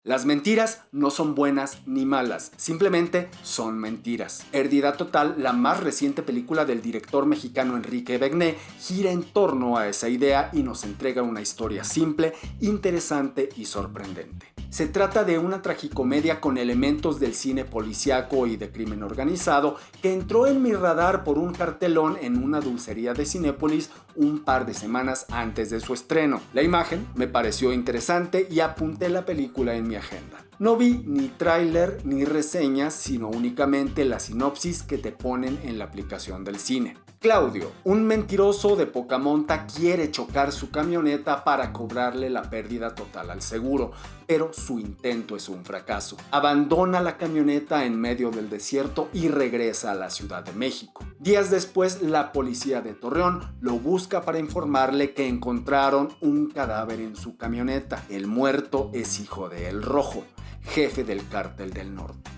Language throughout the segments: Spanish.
Las mentiras no son buenas ni malas, simplemente son mentiras. Pérdida Total, la más reciente película del director mexicano Enrique Begné, gira en torno a esa idea y nos entrega una historia simple, interesante y sorprendente. Se trata de una tragicomedia con elementos del cine policíaco y de crimen organizado que entró en mi radar por un cartelón en una dulcería de Cinépolis un par de semanas antes de su estreno. La imagen me pareció interesante y apunté la película en mi agenda. No vi ni tráiler ni reseñas, sino únicamente la sinopsis que te ponen en la aplicación del cine. Claudio, un mentiroso de poca monta, quiere chocar su camioneta para cobrarle la pérdida total al seguro, pero su intento es un fracaso. Abandona la camioneta en medio del desierto y regresa a la Ciudad de México. Días después, la policía de Torreón lo busca para informarle que encontraron un cadáver en su camioneta. El muerto es hijo de El Rojo, jefe del Cártel del Norte.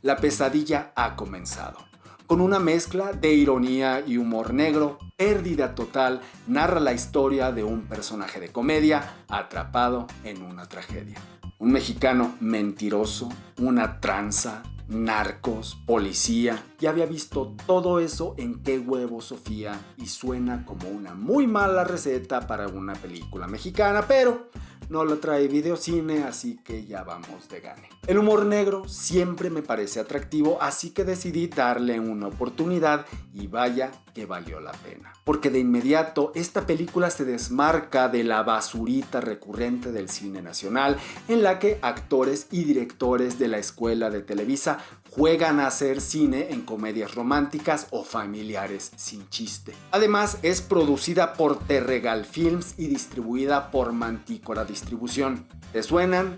La pesadilla ha comenzado. Con una mezcla de ironía y humor negro, Pérdida Total narra la historia de un personaje de comedia atrapado en una tragedia. Un mexicano mentiroso, una tranza, narcos, policía. Ya había visto todo eso en Qué huevo Sofía y suena como una muy mala receta para una película mexicana, pero no lo trae Videocine, así que ya vamos de gane. El humor negro siempre me parece atractivo, así que decidí darle una oportunidad y vaya que valió la pena. Porque de inmediato esta película se desmarca de la basurita recurrente del cine nacional, en la que actores y directores de la escuela de Televisa juegan a hacer cine en comedias románticas o familiares sin chiste. Además, es producida por Terregal Films y distribuida por Mantícora Distribución. ¿Te suenan?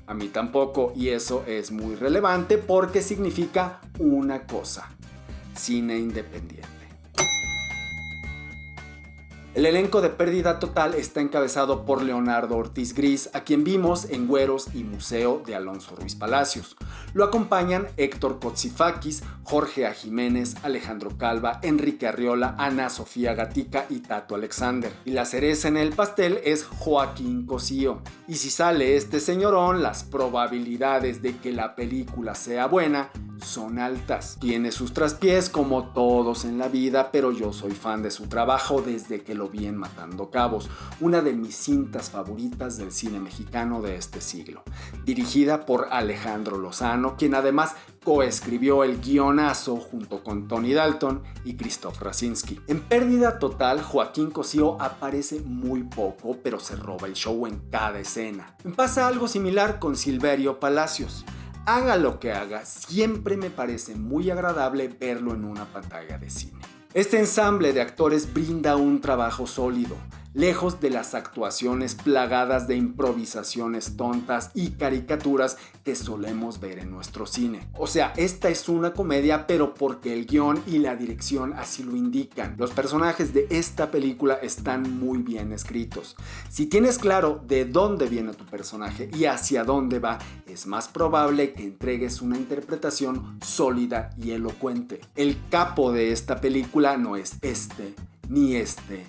A mí tampoco, y eso es muy relevante porque significa una cosa: cine independiente. El elenco de Pérdida Total está encabezado por Leonardo Ortiz Gris, a quien vimos en Güeros y Museo de Alonso Ruiz Palacios. Lo acompañan Héctor Cotzifakis, Jorge A. Jiménez, Alejandro Calva, Enrique Arriola, Ana Sofía Gatica y Tato Alexander. Y la cereza en el pastel es Joaquín Cosío. Y si sale este señorón, las probabilidades de que la película sea buena son altas. Tiene sus traspiés como todos en la vida, pero yo soy fan de su trabajo desde que lo vi en Matando Cabos, una de mis cintas favoritas del cine mexicano de este siglo. Dirigida por Alejandro Lozano, quien además coescribió el guionazo junto con Tony Dalton y Krzysztof Rasinski. En Pérdida Total, Joaquín Cosío aparece muy poco, pero se roba el show en cada escena. Me pasa algo similar con Silverio Palacios. Haga lo que haga, siempre me parece muy agradable verlo en una pantalla de cine. Este ensamble de actores brinda un trabajo sólido, lejos de las actuaciones plagadas de improvisaciones tontas y caricaturas que solemos ver en nuestro cine. O sea, esta es una comedia, pero porque el guión y la dirección así lo indican. Los personajes de esta película están muy bien escritos. Si tienes claro de dónde viene tu personaje y hacia dónde va, es más probable que entregues una interpretación sólida y elocuente. El capo de esta película no es ni este,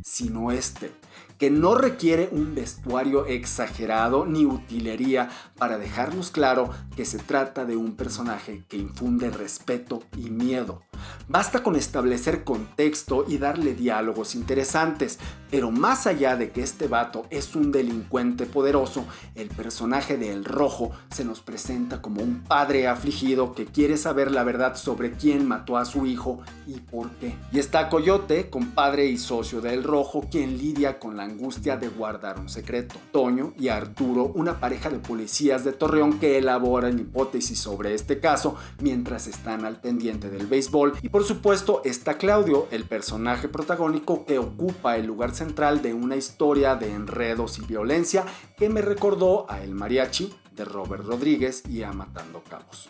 sino este, que no requiere un vestuario exagerado ni utilería para dejarnos claro que se trata de un personaje que infunde respeto y miedo. Basta con establecer contexto y darle diálogos interesantes, pero más allá de que este vato es un delincuente poderoso, el personaje de El Rojo se nos presenta como un padre afligido que quiere saber la verdad sobre quién mató a su hijo y por qué. Y está Coyote, compadre y socio de El Rojo, quien lidia con la angustia de guardar un secreto. Toño y Arturo, una pareja de policías de Torreón que elaboran hipótesis sobre este caso mientras están al pendiente del béisbol. Y por supuesto está Claudio, el personaje protagónico que ocupa el lugar central de una historia de enredos y violencia que me recordó a El Mariachi de Robert Rodríguez y a Matando Cabos.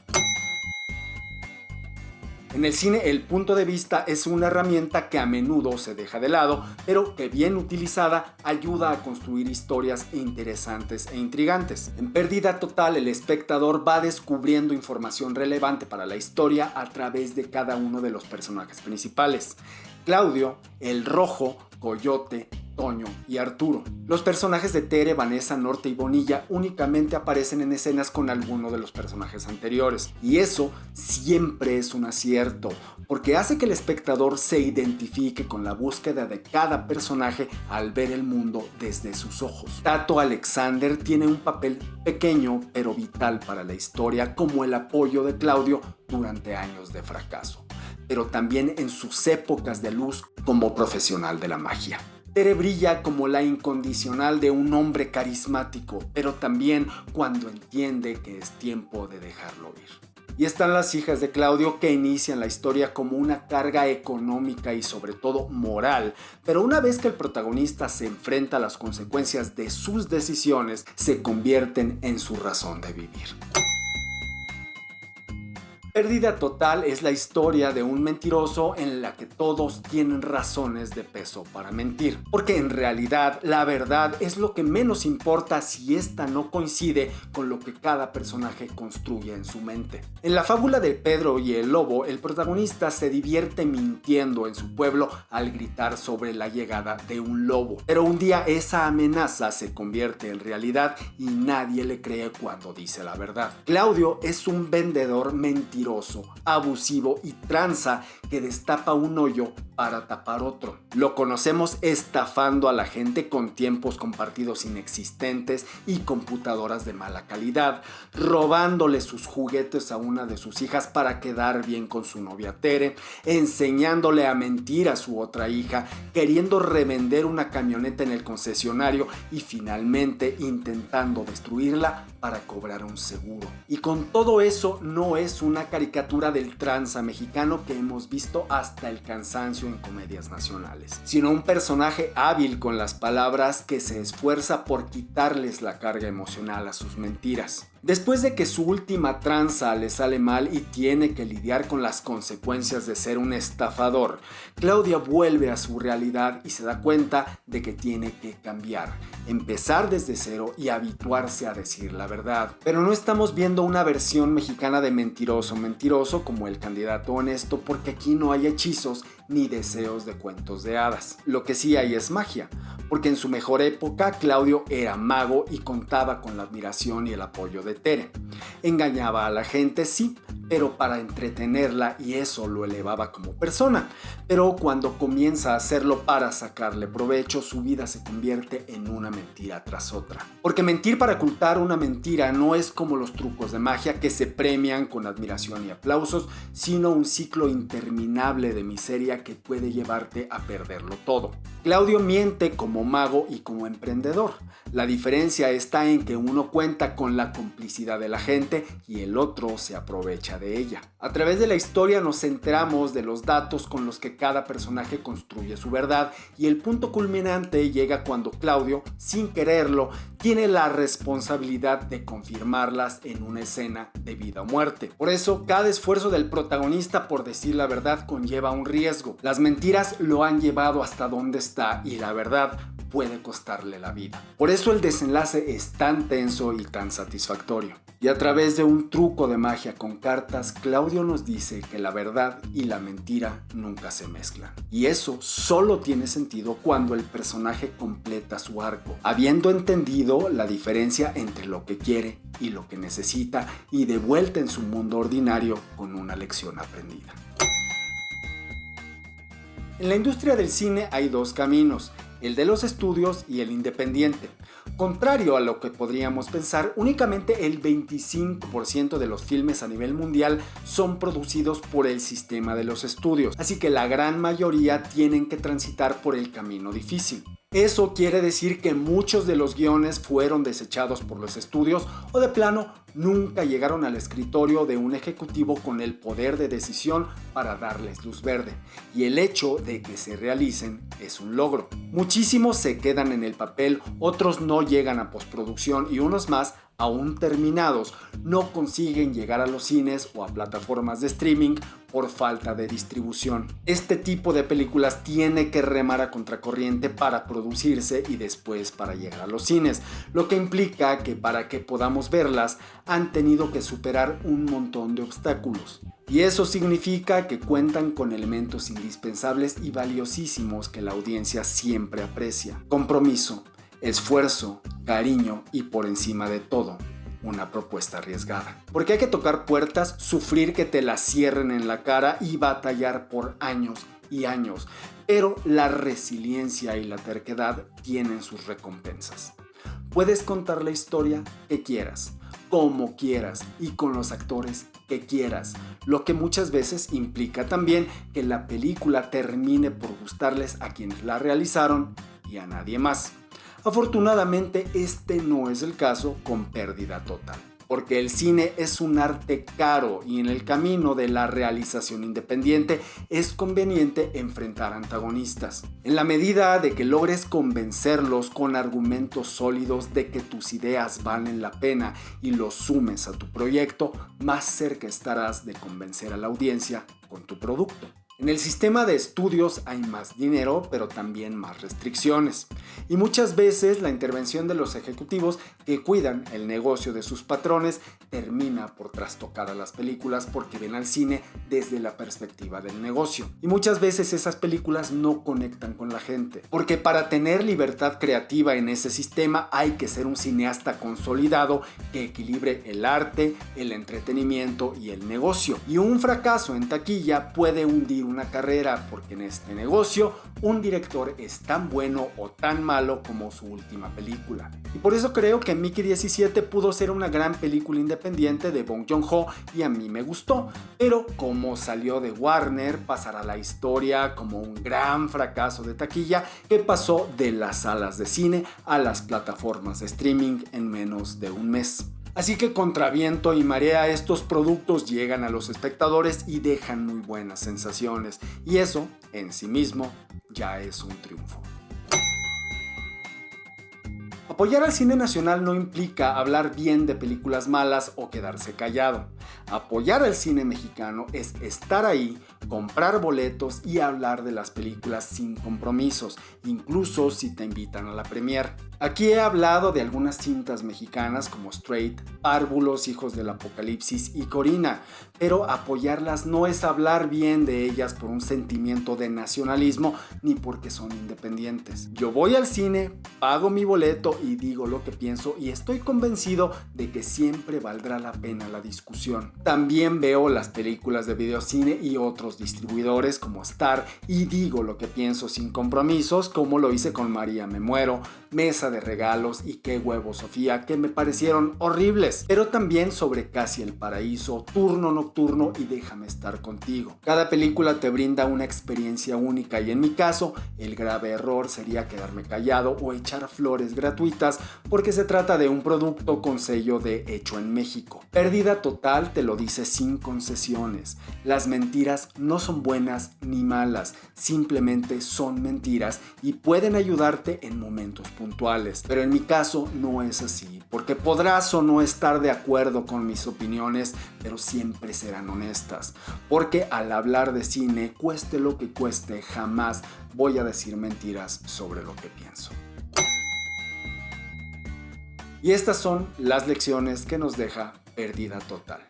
En el cine, el punto de vista es una herramienta que a menudo se deja de lado, pero que bien utilizada ayuda a construir historias interesantes e intrigantes. En Pérdida Total, el espectador va descubriendo información relevante para la historia a través de cada uno de los personajes principales. Claudio, El Rojo, Coyote, Toño y Arturo. Los personajes de Tere, Vanessa, Norte y Bonilla únicamente aparecen en escenas con alguno de los personajes anteriores. Y eso siempre es un acierto, porque hace que el espectador se identifique con la búsqueda de cada personaje al ver el mundo desde sus ojos. Tato Alexander tiene un papel pequeño pero vital para la historia, como el apoyo de Claudio durante años de fracaso, pero también en sus épocas de luz como profesional de la magia. Tere brilla como la incondicional de un hombre carismático, pero también cuando entiende que es tiempo de dejarlo ir. Y están las hijas de Claudio, que inician la historia como una carga económica y sobre todo moral, pero una vez que el protagonista se enfrenta a las consecuencias de sus decisiones, se convierten en su razón de vivir. Pérdida Total es la historia de un mentiroso en la que todos tienen razones de peso para mentir, porque en realidad la verdad es lo que menos importa si ésta no coincide con lo que cada personaje construye en su mente. En la fábula de Pedro y el Lobo, el protagonista se divierte mintiendo en su pueblo al gritar sobre la llegada de un lobo, pero un día esa amenaza se convierte en realidad y nadie le cree cuando dice la verdad. Claudio es un vendedor mentiroso, abusivo y tranza que destapa un hoyo para tapar otro. Lo conocemos estafando a la gente con tiempos compartidos inexistentes y computadoras de mala calidad, robándole sus juguetes a una de sus hijas para quedar bien con su novia Tere, enseñándole a mentir a su otra hija, queriendo revender una camioneta en el concesionario y finalmente intentando destruirla para cobrar un seguro. Y con todo eso no es una caricatura del tranza mexicano que hemos visto hasta el cansancio en comedias nacionales, sino un personaje hábil con las palabras que se esfuerza por quitarles la carga emocional a sus mentiras. Después de que su última tranza le sale mal y tiene que lidiar con las consecuencias de ser un estafador, Claudia vuelve a su realidad y se da cuenta de que tiene que cambiar, empezar desde cero y habituarse a decir la verdad. Pero no estamos viendo una versión mexicana de mentiroso como El Candidato Honesto, porque aquí no hay hechizos ni deseos de cuentos de hadas. Lo que sí hay es magia, porque en su mejor época Claudio era mago y contaba con la admiración y el apoyo de Tere. Engañaba a la gente, sí, pero para entretenerla, y eso lo elevaba como persona. Pero cuando comienza a hacerlo para sacarle provecho, su vida se convierte en una mentira tras otra. Porque mentir para ocultar una mentira no es como los trucos de magia que se premian con admiración y aplausos, sino un ciclo interminable de miseria que puede llevarte a perderlo todo. Claudio miente como mago y como emprendedor. La diferencia está en que uno cuenta con la complicidad de la gente y el otro se aprovecha de ella. A través de la historia nos enteramos de los datos con los que cada personaje construye su verdad, y el punto culminante llega cuando Claudio, sin quererlo, tiene la responsabilidad de confirmarlas en una escena de vida o muerte. Por eso, cada esfuerzo del protagonista por decir la verdad conlleva un riesgo. Las mentiras lo han llevado hasta donde está y la verdad puede costarle la vida. Por eso el desenlace es tan tenso y tan satisfactorio. Y a través de un truco de magia con cartas, Claudio nos dice que la verdad y la mentira nunca se mezclan. Y eso solo tiene sentido cuando el personaje completa su arco, habiendo entendido la diferencia entre lo que quiere y lo que necesita, y de vuelta en su mundo ordinario con una lección aprendida. En la industria del cine hay dos caminos: el de los estudios y el independiente. Contrario a lo que podríamos pensar, únicamente el 25% de los filmes a nivel mundial son producidos por el sistema de los estudios, así que la gran mayoría tienen que transitar por el camino difícil. Eso quiere decir que muchos de los guiones fueron desechados por los estudios o de plano nunca llegaron al escritorio de un ejecutivo con el poder de decisión para darles luz verde. Y el hecho de que se realicen es un logro. Muchísimos se quedan en el papel, otros no llegan a postproducción y unos más aún terminados, no consiguen llegar a los cines o a plataformas de streaming por falta de distribución. Este tipo de películas tiene que remar a contracorriente para producirse y después para llegar a los cines, lo que implica que para que podamos verlas han tenido que superar un montón de obstáculos. Y eso significa que cuentan con elementos indispensables y valiosísimos que la audiencia siempre aprecia: compromiso, esfuerzo, cariño y, por encima de todo, una propuesta arriesgada. Porque hay que tocar puertas, sufrir que te las cierren en la cara y batallar por años y años. Pero la resiliencia y la terquedad tienen sus recompensas. Puedes contar la historia que quieras, como quieras y con los actores que quieras, lo que muchas veces implica también que la película termine por gustarles a quienes la realizaron y a nadie más. Afortunadamente, este no es el caso con Pérdida Total, porque el cine es un arte caro y en el camino de la realización independiente es conveniente enfrentar antagonistas. En la medida de que logres convencerlos con argumentos sólidos de que tus ideas valen la pena y los sumes a tu proyecto, más cerca estarás de convencer a la audiencia con tu producto. En el sistema de estudios hay más dinero, pero también más restricciones. Y muchas veces la intervención de los ejecutivos que cuidan el negocio de sus patrones termina por trastocar a las películas porque ven al cine desde la perspectiva del negocio. Y muchas veces esas películas no conectan con la gente. Porque para tener libertad creativa en ese sistema hay que ser un cineasta consolidado que equilibre el arte, el entretenimiento y el negocio. Y un fracaso en taquilla puede hundir una carrera, porque en este negocio un director es tan bueno o tan malo como su última película. Y por eso creo que Mickey 17 pudo ser una gran película independiente de Bong Joon-ho y a mí me gustó, pero como salió de Warner pasará a la historia como un gran fracaso de taquilla que pasó de las salas de cine a las plataformas de streaming en menos de un mes. Así que contra viento y marea estos productos llegan a los espectadores y dejan muy buenas sensaciones, y eso en sí mismo ya es un triunfo. Apoyar al cine nacional no implica hablar bien de películas malas o quedarse callado. Apoyar al cine mexicano es estar ahí, comprar boletos y hablar de las películas sin compromisos, incluso si te invitan a la premier. Aquí he hablado de algunas cintas mexicanas como Straight, Párvulos, Hijos del Apocalipsis y Corina, pero apoyarlas no es hablar bien de ellas por un sentimiento de nacionalismo ni porque son independientes. Yo voy al cine, pago mi boleto y digo lo que pienso, y estoy convencido de que siempre valdrá la pena la discusión. También veo las películas de videocine y otros distribuidores como Star y digo lo que pienso sin compromisos, como lo hice con María Me Muero, Mesa de Regalos y Qué Huevo Sofía, que me parecieron horribles, pero también sobre Casi el Paraíso, Turno Nocturno y Déjame Estar Contigo. Cada película te brinda una experiencia única y en mi caso, el grave error sería quedarme callado o echar flores gratuitas porque se trata de un producto con sello de Hecho en México. Pérdida Total te lo dice sin concesiones. Las mentiras no son buenas ni malas, simplemente son mentiras y pueden ayudarte en momentos puntuales. Pero en mi caso no es así, porque podrás o no estar de acuerdo con mis opiniones, pero siempre serán honestas. Porque al hablar de cine, cueste lo que cueste, jamás voy a decir mentiras sobre lo que pienso. Y estas son las lecciones que nos deja Pérdida Total.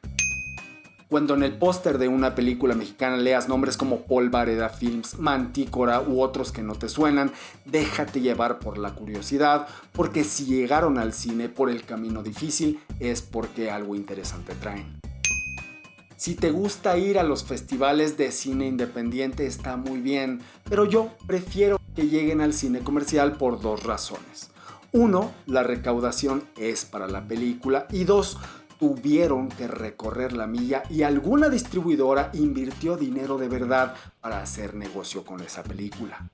Cuando en el póster de una película mexicana leas nombres como Paul Vareda Films, Mantícora u otros que no te suenan, déjate llevar por la curiosidad, porque si llegaron al cine por el camino difícil es porque algo interesante traen. Si te gusta ir a los festivales de cine independiente está muy bien, pero yo prefiero que lleguen al cine comercial por dos razones. 1. La recaudación es para la película y 2. Tuvieron que recorrer la milla y alguna distribuidora invirtió dinero de verdad para hacer negocio con esa película.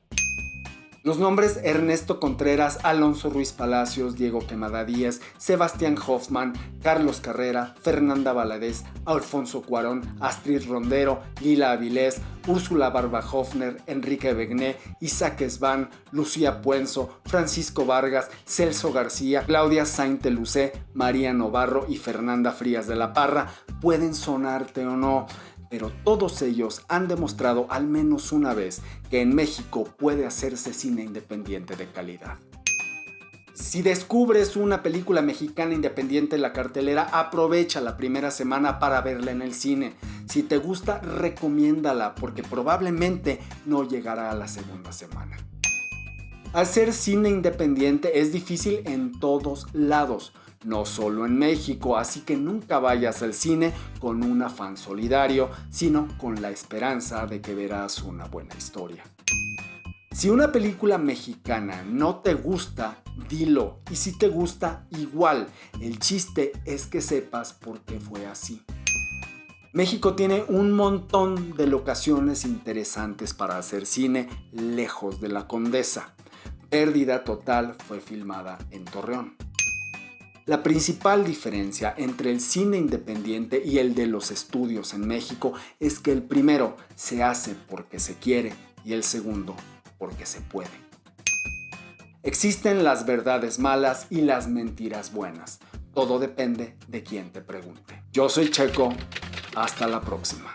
Los nombres Ernesto Contreras, Alonso Ruiz Palacios, Diego Quemada Díaz, Sebastián Hoffman, Carlos Carrera, Fernanda Valadez, Alfonso Cuarón, Astrid Rondero, Lila Avilés, Úrsula Barba Hofner, Enrique Begné, Isaac Esban, Lucía Puenzo, Francisco Vargas, Celso García, Claudia Sainte-Lucé, María Novarro y Fernanda Frías de la Parra pueden sonarte o no, pero todos ellos han demostrado al menos una vez que en México puede hacerse cine independiente de calidad. Si descubres una película mexicana independiente en la cartelera, aprovecha la primera semana para verla en el cine. Si te gusta, recomiéndala porque probablemente no llegará a la segunda semana. Hacer cine independiente es difícil en todos lados, no solo en México, así que nunca vayas al cine con un afán solidario, sino con la esperanza de que verás una buena historia. Si una película mexicana no te gusta, dilo, y si te gusta, igual. El chiste es que sepas por qué fue así. México tiene un montón de locaciones interesantes para hacer cine lejos de la Condesa. Pérdida Total fue filmada en Torreón. La principal diferencia entre el cine independiente y el de los estudios en México es que el primero se hace porque se quiere y el segundo porque se puede. Existen las verdades malas y las mentiras buenas. Todo depende de quien te pregunte. Yo soy Checo. Hasta la próxima.